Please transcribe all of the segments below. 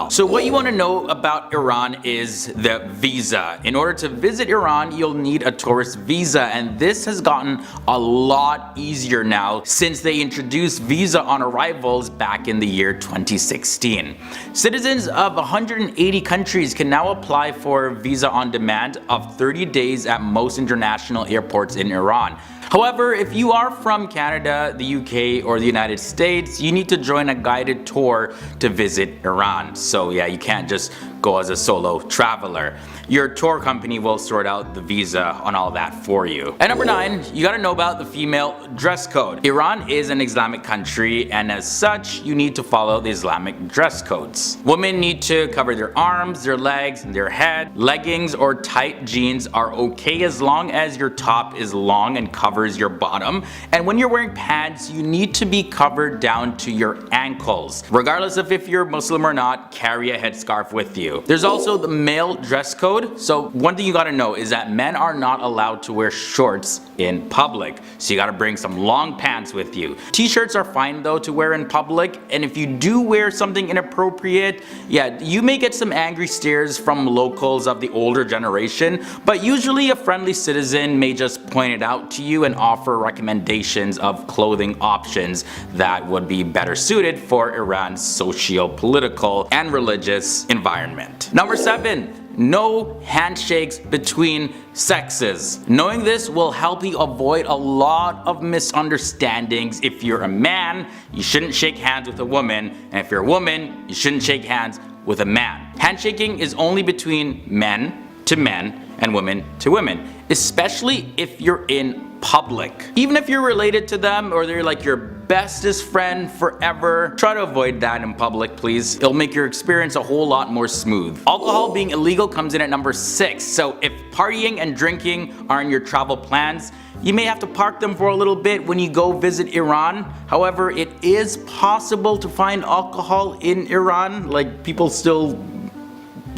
well. So what you want to know about Iran is the visa. In order to visit Iran, you'll need a tourist visa, and this has gotten a lot easier now since they introduced visa on arrivals back in the year 2016. Citizens of 180 countries can now apply for visa on demand of 30 days at most international airports in Iran. However, if you are from Canada, the UK, or the United States, you need to join a guided tour to visit Iran. So yeah, you can't just go as a solo traveler. Your tour company will sort out the visa on all that for you. And number 9, you gotta know about the female dress code. Iran is an Islamic country, and as such, you need to follow the Islamic dress codes. Women need to cover their arms, their legs, and their head. Leggings or tight jeans are okay as long as your top is long and covers your bottom. And when you're wearing pants, you need to be covered down to your ankles. Regardless of if you're Muslim or not, carry a headscarf with you. There's also the male dress code. So one thing you gotta know is that men are not allowed to wear shorts in public. So you gotta bring some long pants with you. T-shirts are fine though to wear in public, and if you do wear something inappropriate, yeah, you may get some angry stares from locals of the older generation, but usually a friendly citizen may just point it out to you and offer recommendations of clothing options that would be better suited for Iran's socio-political and religious environment. Number 7. No handshakes between sexes. Knowing this will help you avoid a lot of misunderstandings. If you're a man, you shouldn't shake hands with a woman, and if you're a woman, you shouldn't shake hands with a man. Handshaking is only between men to men and women to women, especially if you're in public. Even if you're related to them or they're like your bestest friend forever, try to avoid that in public, please. It'll make your experience a whole lot more smooth. Alcohol being illegal comes in at number 6. So if partying and drinking are in your travel plans, you may have to park them for a little bit when you go visit Iran. However, it is possible to find alcohol in Iran. Like, people still,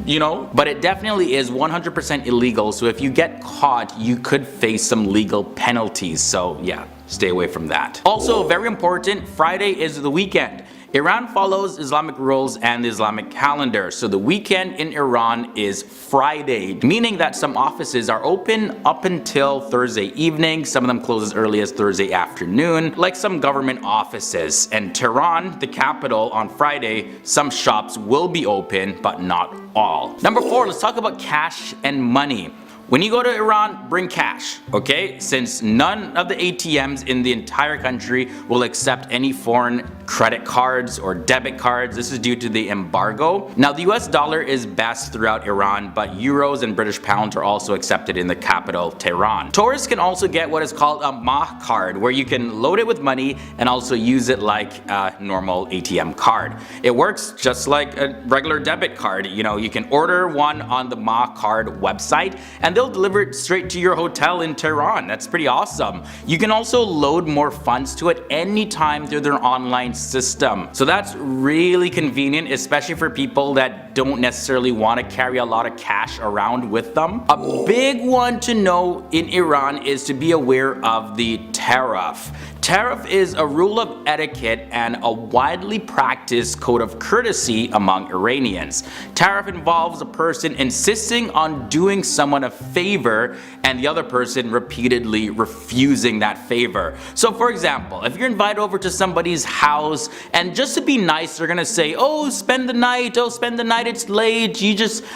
you know, but it definitely is 100% illegal, so if you get caught, you could face some legal penalties, so yeah, stay away from that. Also, very important, Friday is the weekend. Iran follows Islamic rules and the Islamic calendar, so the weekend in Iran is Friday, meaning that some offices are open up until Thursday evening, some of them close as early as Thursday afternoon, like some government offices. And Tehran, the capital, on Friday, some shops will be open, but not all. Number 4, let's talk about cash and money. When you go to Iran, bring cash, okay? Since none of the ATMs in the entire country will accept any foreign credit cards or debit cards. This is due to the embargo. Now, the US dollar is best throughout Iran, but euros and British pounds are also accepted in the capital, Tehran. Tourists can also get what is called a Mah card, where you can load it with money and also use it like a normal ATM card. It works just like a regular debit card. You know, you can order one on the Mah card website, and they'll deliver it straight to your hotel in Tehran. That's pretty awesome. You can also load more funds to it anytime through their online system. So that's really convenient, especially for people that don't necessarily want to carry a lot of cash around with them. A big one to know in Iran is to be aware of the tariff. Tariff is a rule of etiquette and a widely practiced code of courtesy among Iranians. Tariff involves a person insisting on doing someone a favor and the other person repeatedly refusing that favor. So for example, if you're invited over to somebody's house and just to be nice, they're gonna say, oh, spend the night, it's late,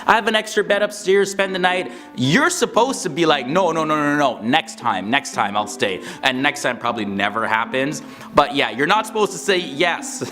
I have an extra bed upstairs, spend the night. You're supposed to be like, no, next time I'll stay. And next time probably never happens. But yeah, you're not supposed to say yes.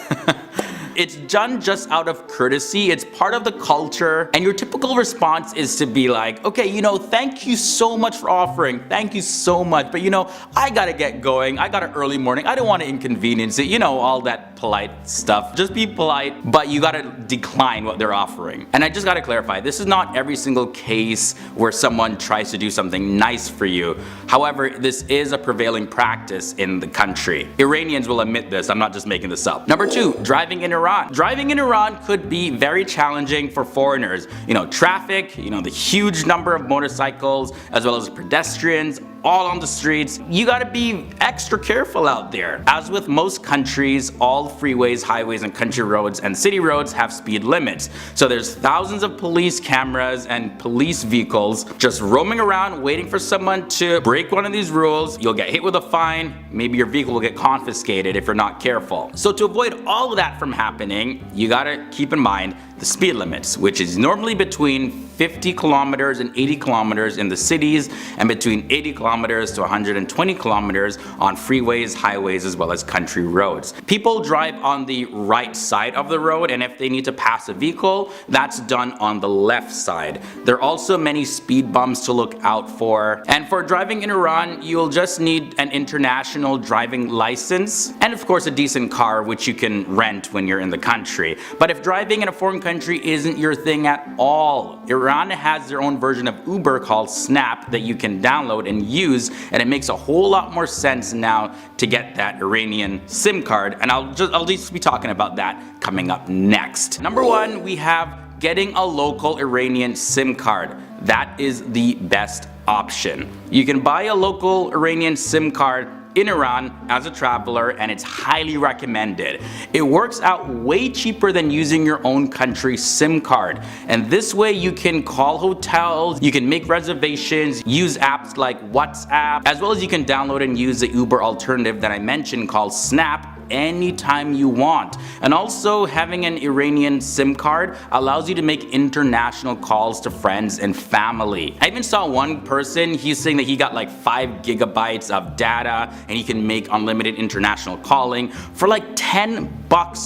It's done just out of courtesy, it's part of the culture, and your typical response is to be like, okay, you know, thank you so much for offering, thank you so much, but you know, I gotta get going, I got an early morning, I don't want to inconvenience it, you know, all that polite stuff. Just be polite, but you gotta decline what they're offering. And I just gotta clarify, this is not every single case where someone tries to do something nice for you. However, this is a prevailing practice in the country. Iranians will admit this, I'm not just making this up. Number 2, driving in Iran. Driving in Iran could be very challenging for foreigners. You know, traffic, you know, the huge number of motorcycles, as well as pedestrians, all on the streets. You gotta be extra careful out there. As with most countries, all freeways, highways, and country roads and city roads have speed limits. So there's thousands of police cameras and police vehicles just roaming around waiting for someone to break one of these rules. You'll get hit with a fine, maybe your vehicle will get confiscated if you're not careful. So to avoid all of that from happening, you gotta keep in mind the speed limits, which is normally between 50 kilometers and 80 kilometers in the cities, and between 80 kilometers to 120 kilometers on freeways, highways, as well as country roads. People drive on the right side of the road, and if they need to pass a vehicle, that's done on the left side. There are also many speed bumps to look out for. And for driving in Iran, you'll just need an international driving license, and of course a decent car, which you can rent when you're in the country. But if driving in a foreign country isn't your thing at all, Iran has their own version of Uber called Snap that you can download and use, and it makes a whole lot more sense now to get that Iranian SIM card, and I'll just be talking about that coming up next. Number one, we have getting a local Iranian SIM card. That is the best option. You can buy a local Iranian SIM card in Iran as a traveler, and it's highly recommended. It works out way cheaper than using your own country's SIM card, and this way you can call hotels, you can make reservations, use apps like WhatsApp, as well as you can download and use the Uber alternative that I mentioned called Snap anytime you want. And also, having an Iranian SIM card allows you to make international calls to friends and family. I even saw one person, he's saying that he got like 5 gigabytes of data and he can make unlimited international calling for like $10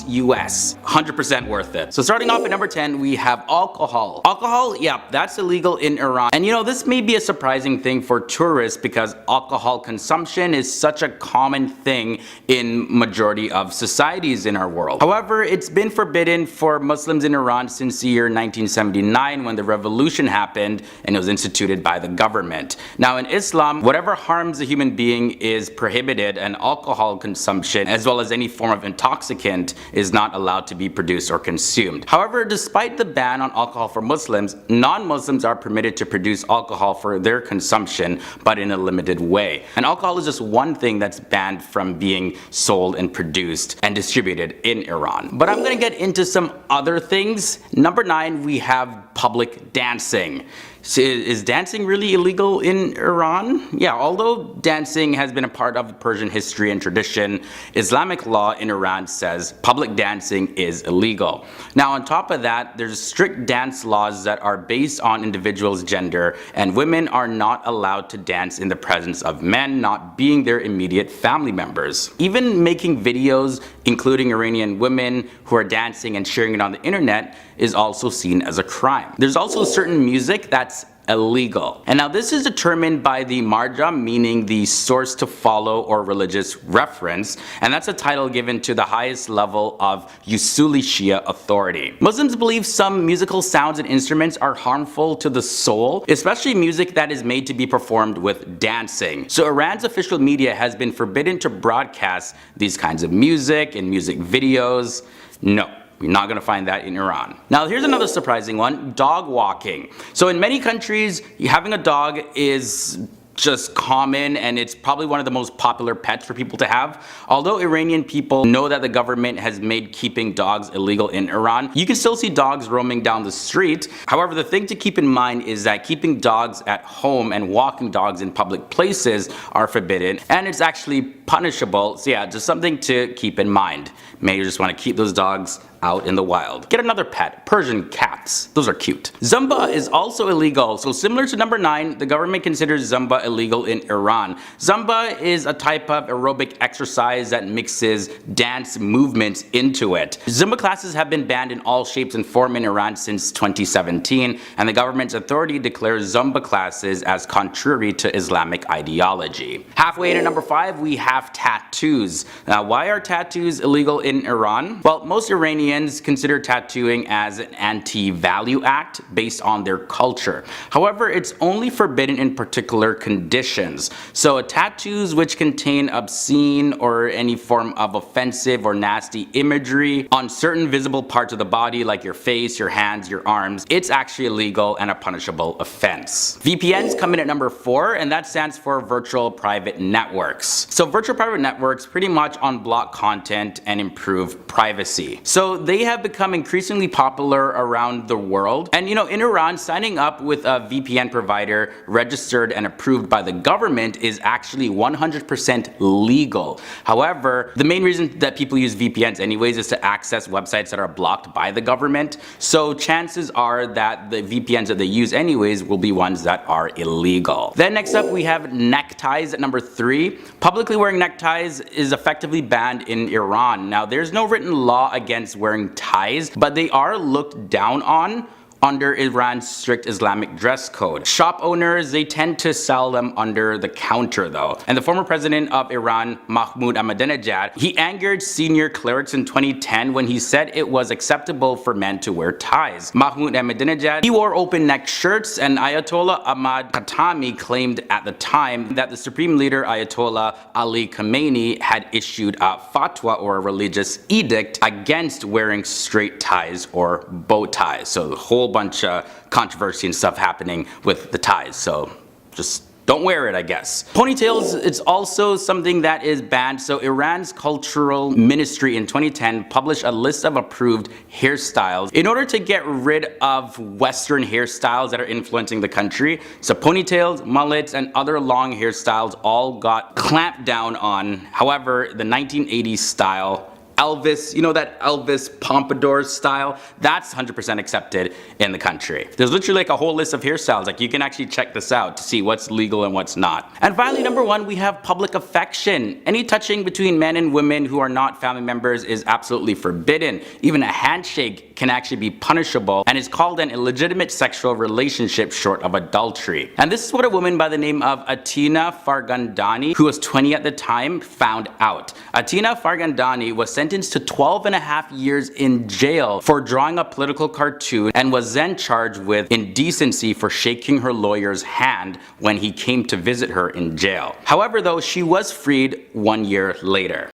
US. 100% worth it. So starting off at number 10, we have alcohol. Alcohol, yeah, that's illegal in Iran. And you know, this may be a surprising thing for tourists because alcohol consumption is such a common thing in majority of societies in our world. However, it's been forbidden for Muslims in Iran since the year 1979 when the revolution happened and it was instituted by the government. Now in Islam, whatever harms a human being is prohibited, and alcohol consumption as well as any form of intoxicant is not allowed to be produced or consumed. However, despite the ban on alcohol for Muslims, non-Muslims are permitted to produce alcohol for their consumption, but in a limited way. And alcohol is just one thing that's banned from being sold and produced and distributed in Iran. But I'm gonna get into some other things. Number 9, we have public dancing. So is dancing really illegal in Iran? Yeah, although dancing has been a part of Persian history and tradition, Islamic law in Iran says public dancing is illegal. Now on top of that, there's strict dance laws that are based on individuals' gender, and women are not allowed to dance in the presence of men not being their immediate family members. Even making videos including Iranian women who are dancing and sharing it on the internet is also seen as a crime. There's also certain music that's illegal. And now this is determined by the marja, meaning the source to follow or religious reference, and that's a title given to the highest level of Usuli Shia authority. Muslims believe some musical sounds and instruments are harmful to the soul, especially music that is made to be performed with dancing. So Iran's official media has been forbidden to broadcast these kinds of music and music videos. No. You're not going to find that in Iran. Now here's another surprising one, dog walking. So in many countries, having a dog is just common, and it's probably one of the most popular pets for people to have. Although Iranian people know that the government has made keeping dogs illegal in Iran, you can still see dogs roaming down the street. However, the thing to keep in mind is that keeping dogs at home and walking dogs in public places are forbidden, and it's actually punishable. So yeah, just something to keep in mind. Maybe you just want to keep those dogs out in the wild. Get another pet, Persian cats. Those are cute. Zumba is also illegal. So similar to number 9, the government considers Zumba illegal in Iran. Zumba is a type of aerobic exercise that mixes dance movements into it. Zumba classes have been banned in all shapes and form in Iran since 2017, and the government's authority declares Zumba classes as contrary to Islamic ideology. Halfway to number 5, we have tattoos. Now, why are tattoos illegal in Iran? Well, most Iranians consider tattooing as an anti Value Act based on their culture. However, it's only forbidden in particular conditions. So tattoos which contain obscene or any form of offensive or nasty imagery on certain visible parts of the body like your face, your hands, your arms, it's actually illegal and a punishable offense. VPNs come in at number 4, and that stands for virtual private networks. So virtual private networks pretty much unblock content and improve privacy. So they have become increasingly popular around the world. And in Iran, signing up with a VPN provider registered and approved by the government is actually 100% legal. However, the main reason that people use VPNs anyways is to access websites that are blocked by the government. So chances are that the VPNs that they use anyways will be ones that are illegal. Then next up we have neckties at number 3. Publicly wearing neckties is effectively banned in Iran. Now there's no written law against wearing ties, but they are looked down on under Iran's strict Islamic dress code. Shop owners, they tend to sell them under the counter though. And the former president of Iran, Mahmoud Ahmadinejad, he angered senior clerics in 2010 when he said it was acceptable for men to wear ties. Mahmoud Ahmadinejad, he wore open-necked shirts, and Ayatollah Ahmad Khatami claimed at the time that the supreme leader Ayatollah Ali Khamenei had issued a fatwa or a religious edict against wearing straight ties or bow ties. So the whole bunch of controversy and stuff happening with the ties, so just don't wear it, I guess. Ponytails, it's also something that is banned. So Iran's cultural ministry in 2010 published a list of approved hairstyles in order to get rid of Western hairstyles that are influencing the country. So ponytails, mullets, and other long hairstyles all got clamped down on. However, the 1980s style Elvis, that Elvis pompadour style, that's 100% accepted in the country. There's literally like a whole list of hairstyles. Like you can actually check this out to see what's legal and what's not. And finally, number 1, we have public affection. Any touching between men and women who are not family members is absolutely forbidden. Even a handshake can actually be punishable and is called an illegitimate sexual relationship short of adultery. And this is what a woman by the name of Atina Fargandani, who was 20 at the time, found out. Atina Fargandani was sentenced to 12.5 years in jail for drawing a political cartoon and was then charged with indecency for shaking her lawyer's hand when he came to visit her in jail. However though, she was freed 1 year later.